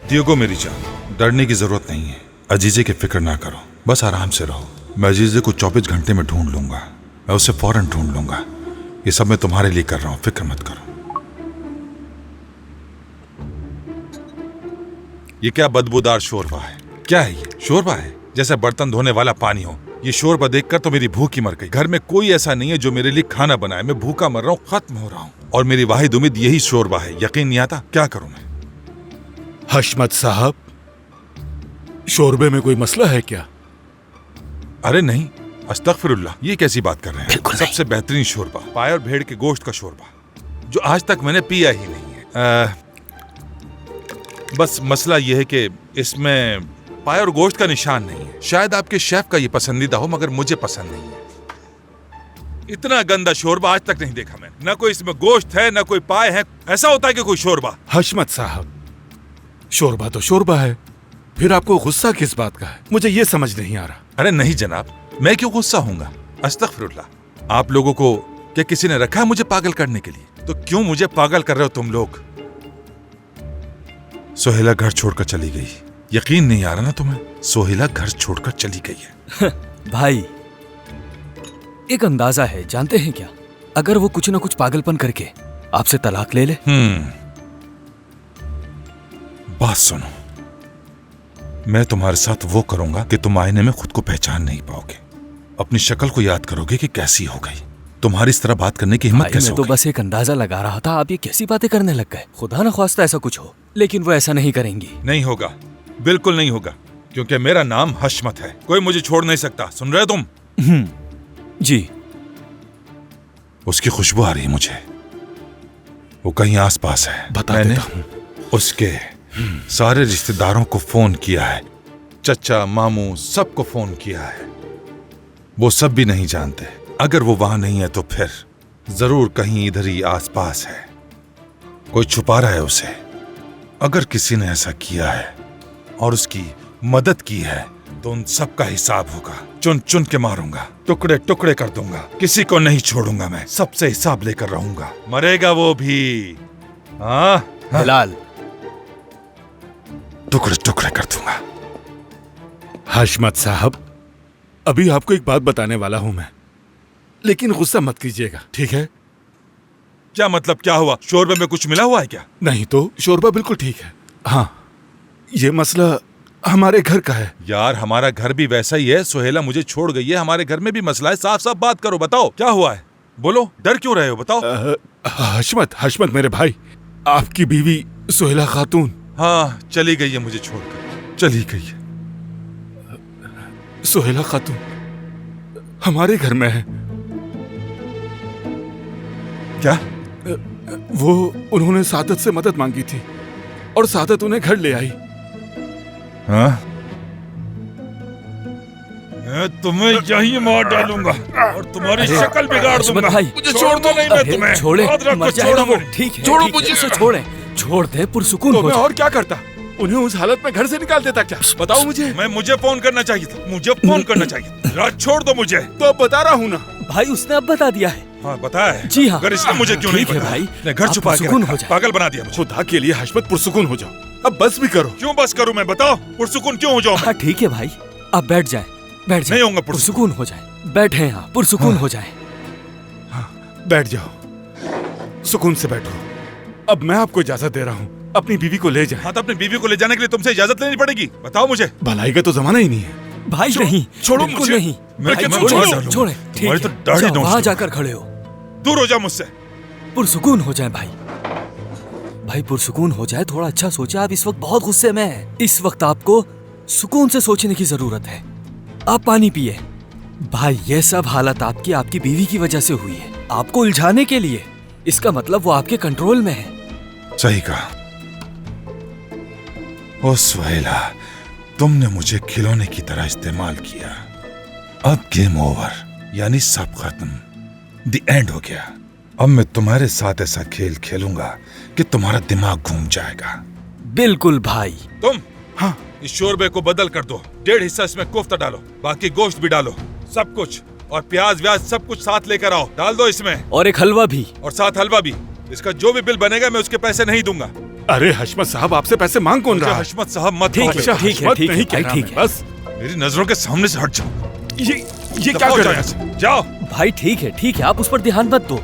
Thiago मेरी जान, डरने की जरूरत नहीं है। अजीजे की फिक्र ना करो, बस आराम से रहो। मैं अजीजे को 24 घंटे में ढूंढ लूंगा, मैं उसे फौरन ढूंढ लूंगा। ये सब मैं तुम्हारे लिए कर रहा हूं, फिक्र मत करो। ये क्या बदबूदार शोरबा है? क्या है ये? शोरबा है जैसे बर्तन धोने वाला पानी हो। ये शोरबा देखकर तो मेरी भूख ही मर गई। घर में कोई ऐसा नहीं है जो मेरे लिए खाना बनाए। मैं भूखा मर रहा हूँ, खत्म हो रहा हूँ, और मेरी वाहिद उम्मीद यही शोरबा है। यकीन नहीं आता, क्या करूं मैं? हशमत साहब, शोरबे में कोई मसला है क्या? अरे नहीं, अस्तगफिरुल्लाह, ये कैसी बात कर रहे हैं? सबसे बेहतरीन शोरबा, पाय और भेड़ के गोश्त का शोरबा, जो आज तक मैंने पिया ही नहीं है। बस मसला ये है कि इसमें पाय और गोश्त का निशान नहीं है। शायद आपके शेफ का ये पसंदीदा हो, मगर मुझे पसंद नहीं है। इतना गंदा शोरबा आज तक नहीं देखा मैंने। ना कोई इसमें गोश्त है, ना कोई पाय है। ऐसा होता है कि कोई शोरबा? हशमत साहब, शोरबा तो शोरबा है, फिर आपको गुस्सा किस बात का है? मुझे ये समझ नहीं आ रहा। अरे नहीं जनाब, मैं क्यों गुस्सा होऊंगा? अस्तगफिरुल्लाह। आप लोगों को क्या किसी ने रखा है मुझे पागल करने के लिए? तो क्यों मुझे पागल कर रहे हो तुम लोग? सोहेला घर छोड़कर चली गई। यकीन नहीं आ रहा ना तुम्हें? सोहेला घर छोड़कर चली गई है। भाई, एक अंदाजा है, जानते हैं क्या? अगर वो कुछ ना कुछ पागलपन करके आपसे तलाक ले ले। बात सुनो, मैं तुम्हारे साथ वो करूंगा कि तुम आईने में खुद को पहचान नहीं पाओगे। अपनी शक्ल को याद करोगे कि कैसी हो गई। तुम्हारी इस तरह बात करने की हिम्मत कैसे हो गई? मैं तो बस एक अंदाजा लगा रहा था, आप ये कैसी बातें करने लग गए। खुदा न ख्वास्ता ऐसा कुछ हो, लेकिन वो ऐसा नहीं करेंगी। नहीं होगा, बिल्कुल नहीं होगा, क्योंकि मेरा नाम हशमत है। कोई मुझे छोड़ नहीं सकता, सुन रहे तुम? जी। उसकी खुशबू आ रही है मुझे, वो कहीं आसपास है। बता देता हूं। उसके सारे रिश्तेदारों को फोन किया है, चचा मामू सबको फोन किया है। वो सब भी नहीं जानते। अगर वो वहां नहीं है तो फिर जरूर कहीं इधर ही आसपास है। कोई छुपा रहा है उसे। अगर किसी ने ऐसा किया है और उसकी मदद की है तो उन सब का हिसाब होगा। चुन चुन के मारूंगा, टुकड़े टुकड़े कर दूंगा, किसी को नहीं छोड़ूंगा। मैं सबसे हिसाब लेकर रहूंगा। मरेगा वो भी। हाँ बिलाल, टुकड़े टुकड़े कर दूंगा। हशमत साहब, अभी आपको एक बात बताने वाला हूं मैं, लेकिन गुस्सा मत कीजिएगा, ठीक है? क्या मतलब? क्या हुआ? शोरबे में कुछ मिला हुआ है क्या? नहीं तो शोरबा बिल्कुल ठीक है। हाँ, ये मसला हमारे घर का है। यार हमारा घर भी वैसा ही है। सोहेला मुझे छोड़ गई है, हमारे घर में भी मसला है। साफ साफ बात करो, बताओ क्या हुआ है? बोलो, डर क्यों रहे हो? बताओ। हशमत मेरे भाई, आपकी बीवी सोहेला खातून। हाँ, चली गई है मुझे छोड़कर, चली गई है। सोहेला खातून हमारे घर में है। क्या? वो उन्होंने सादत से मदद मांगी थी और सादत उन्हें घर ले आई। हाँ? मैं तुम्हें यहीं मार डालूंगा और तुम्हारी शक्ल बिगाड़ दूंगा। मुझे छोड़ दो। नहीं, मैं तुम्हें छोड़े, मर जाएगा वो। ठीक है, छोड़ो ठीक है, मुझे। उसे छोड़े, छोड़ दे, पुरसुकून तो हो मैं जा। और क्या करता? उन्हें उस हालत में घर से निकाल देता क्या? बताओ मुझे। मुझे फोन करना चाहिए था, मुझे फोन करना चाहिए था। राज छोड़ दो मुझे। तो अब बता रहा हूँ ना। भाई, उसने अब बता दिया है। हाँ, बताया है। जी हाँ। अगर इसने मुझे क्यों नहीं ठीक है बताया? भाई, ने घर आप छुपा के पुरसुकून रखा, हो जाए। पागल बना दिया मुझे। खुदा के लिए हशमत, पुरसुकून हो जाओ। अब बस भी करो। क्यों बस करूं मैं? बताओ, पुरसुकून क्यों हो जाऊं? हाँ ठीक है भाई, आप बैठ जाए, बैठ जाए। नहीं होऊंगा पुरसुकून हो जाए। बैठे यहाँ, पुरसुकून हो जाए। बैठ जाओ, सुकून से बैठो। अब मैं आपको इजाजत दे रहा हूँ, अपनी बीवी को ले जाए। हाँ, तो अपनी बीवी को ले जाने के लिए तुमसे इजाजत लेनी पड़ेगी। बताओ मुझे। भलाई का तो जमाना ही नहीं है। भाई नहीं, छोड़ो बिल्कुल मुझे। नहीं। मैं भाई, क्या छोड़े, छोड़ डालूंगा? छोड़े, ठीक तुम्हारी तो है। दाढ़ी जाओ, नोच वहाँ दूंगा। जाकर खड़े हो, दूर हो जा मुझसे। पुरसुकून हो जाए भाई। भाई पुरसुकून हो जाए, थोड़ा अच्छा सोचे। आप इस वक्त बहुत गुस्से में हैं। इस वक्त आपको सुकून से सोचने की जरूरत है। आप पानी पिए। भाई, ये सब हालत आपकी बीवी की वजह से हुई है, आपको उलझाने के लिए। इसका मतलब वो आपके कंट्रोल में है। सही कहा। ओ सुहेला, तुमने मुझे खिलौने की तरह इस्तेमाल किया। अब गेम ओवर, यानी सब खत्म। द एंड हो गया। अब मैं तुम्हारे साथ ऐसा खेल खेलूंगा कि तुम्हारा दिमाग घूम जाएगा। बिल्कुल भाई। तुम, हाँ, इस शोरबे को बदल कर दो। 1.5 हिस्सा इसमें कोफ्ता डालो, बाकी गोश्त भी डालो, सब कुछ। और प्याज व्याज सब कुछ साथ लेकर आओ, डाल दो इसमें। और एक हलवा भी। और साथ हलवा भी। इसका जो भी बिल बनेगा मैं उसके पैसे नहीं दूंगा। अरे हशमत साहब, आपसे पैसे मांग कौन रहा है? हशमत साहब मत ठीक कहो है, बेटा। ठीक है, हशमत ठीक है, नहीं भाई, कह रहा ठीक मैं, है। बस मेरी नजरों के सामने से हट जाओ। ये क्या दफा हो कर जाओ रहे यहाँ हैं? से। जाओ। भाई ठीक है, ठीक है, आप उस पर ध्यान मत दो।